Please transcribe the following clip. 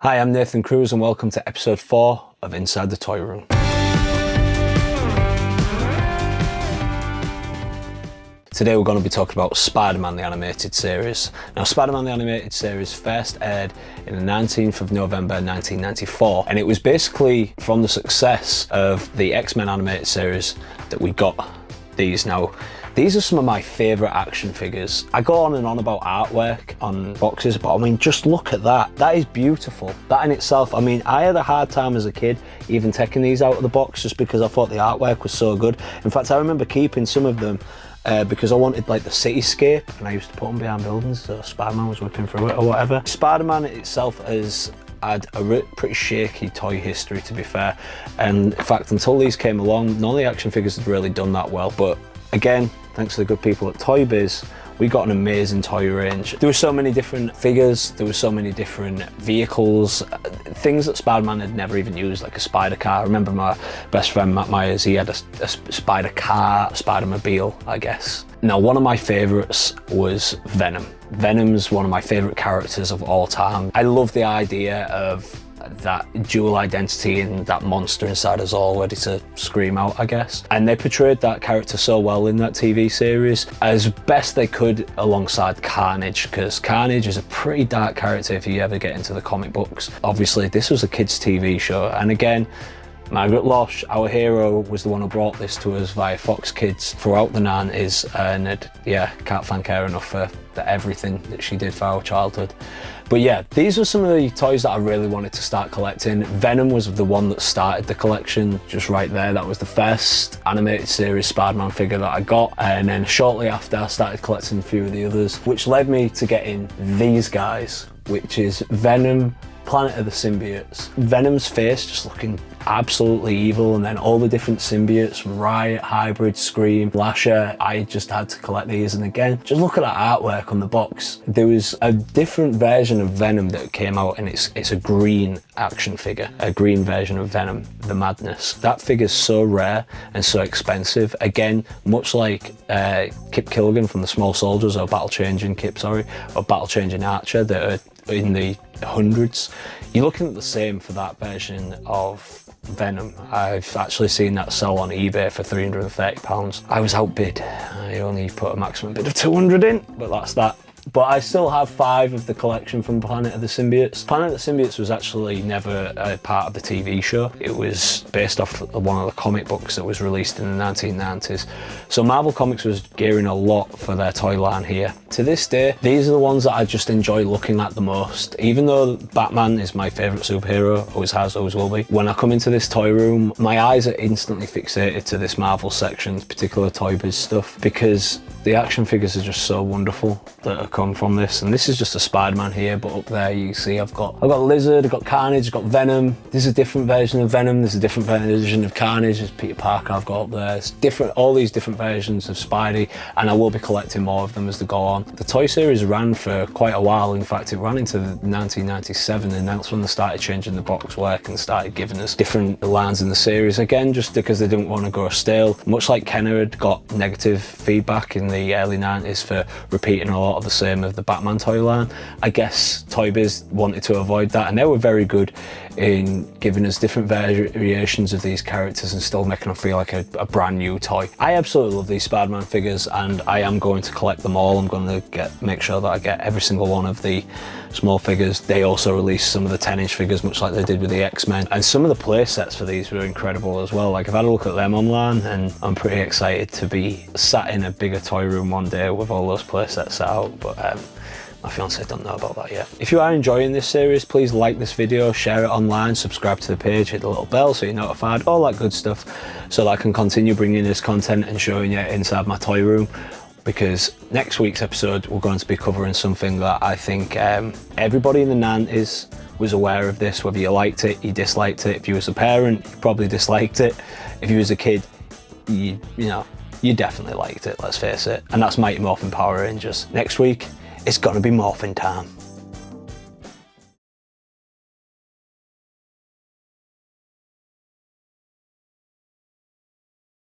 Hi, I'm Nathan Cruz and welcome to episode 4 of Inside the Toy Room. Today we're going to be talking about Spider-Man the Animated Series. Now, Spider-Man the Animated Series first aired in the 19th of November 1994, and it was basically from the success of the X-Men Animated Series that we got these. Now, these are some of my favourite action figures. I go on and on about artwork on boxes, but I mean, just look at that. That is beautiful. That in itself, I mean, I had a hard time as a kid even taking these out of the box just because I thought the artwork was so good. In fact, I remember keeping some of them because I wanted like the cityscape, and I used to put them behind buildings so Spider-Man was whipping through it or whatever. Spider-Man itself has had a pretty shaky toy history, to be fair, and in fact until these came along none of the action figures had really done that well. But again, thanks to the good people at Toy Biz, we got an amazing toy range. There were so many different figures, there were so many different vehicles, things that Spider-Man had never even used, like a spider car. I remember my best friend Matt Myers, he had a spider car, Spider-Mobile, I guess. Now, one of my favourites was Venom. Venom's one of my favourite characters of all time. I love the idea of that dual identity and that monster inside us all ready to scream out, I guess. And they portrayed that character so well in that TV series as best they could alongside Carnage, because Carnage is a pretty dark character if you ever get into the comic books. Obviously, this was a kids' TV show, and again, Margaret Losh, our hero, was the one who brought this to us via Fox Kids throughout the 90s, and yeah, can't thank her enough for everything that she did for our childhood. But yeah, these were some of the toys that I really wanted to start collecting. Venom was the one that started the collection, just right there. That was the first animated series Spider-Man figure that I got, and then shortly after I started collecting a few of the others, which led me to getting these guys, which is Venom Planet of the Symbiotes. Venom's face just looking absolutely evil, and then all the different symbiotes, Riot, Hybrid, Scream, Lasher. I just had to collect these, and again, just look at that artwork on the box. There was a different version of Venom that came out, and it's a green action figure, a green version of Venom, the Madness. That figure's so rare and so expensive. Again, much like Kip Killigan from the Small Soldiers, or Battle Changing Kip, sorry, or Battle Changing Archer, that are in the hundreds. You're looking at the same for that version of Venom. I've actually seen that sell on eBay for £330. I was outbid. I only put a maximum bid of 200 in, but that's that. But I still have 5 of the collection from Planet of the Symbiotes. Planet of the Symbiotes was actually never a part of the TV show. It was based off one of the comic books that was released in the 1990s. So Marvel Comics was gearing a lot for their toy line here. To this day, these are the ones that I just enjoy looking at the most. Even though Batman is my favourite superhero, always has, always will be, when I come into this toy room, my eyes are instantly fixated to this Marvel section, particular Toy Biz stuff, because the action figures are just so wonderful that have come from this. And this is just a Spider-Man here, but up there you see I've got Lizard, I've got Carnage, I've got Venom. There's a different version of Venom, there's a different version of Carnage, there's Peter Parker I've got up there. It's different, all these different versions of Spidey, and I will be collecting more of them as they go on. The toy series ran for quite a while. In fact, it ran into 1997, and that's when they started changing the box work and started giving us different lines in the series, again just because they didn't want to go stale. Much like Kenner had got negative feedback in the early 90s for repeating a lot of the same of the Batman toy line, I guess Toy Biz wanted to avoid that, and they were very good in giving us different variations of these characters and still making them feel like a brand new toy. I absolutely love these Spider-Man figures, and I am going to collect them all. I'm going to make sure that I get every single one of the small figures. They also released some of the 10-inch figures, much like they did with the X-Men, and some of the play sets for these were incredible as well. Like, I've had a look at them online, and I'm pretty excited to be sat in a bigger toy room one day with all those play sets set out, but my fiance don't know about that yet. If you are enjoying this series, please like this video, share it online, subscribe to the page, hit the little bell so you're notified, all that good stuff, so that I can continue bringing this content and showing you inside my toy room. Because next week's episode, we're going to be covering something that I think everybody in the 90s was aware of this, whether you liked it, you disliked it. If you was a parent, you probably disliked it. If you was a kid, you definitely liked it, let's face it. And that's Mighty Morphin Power Rangers. Next week, it's gonna be morphin' time.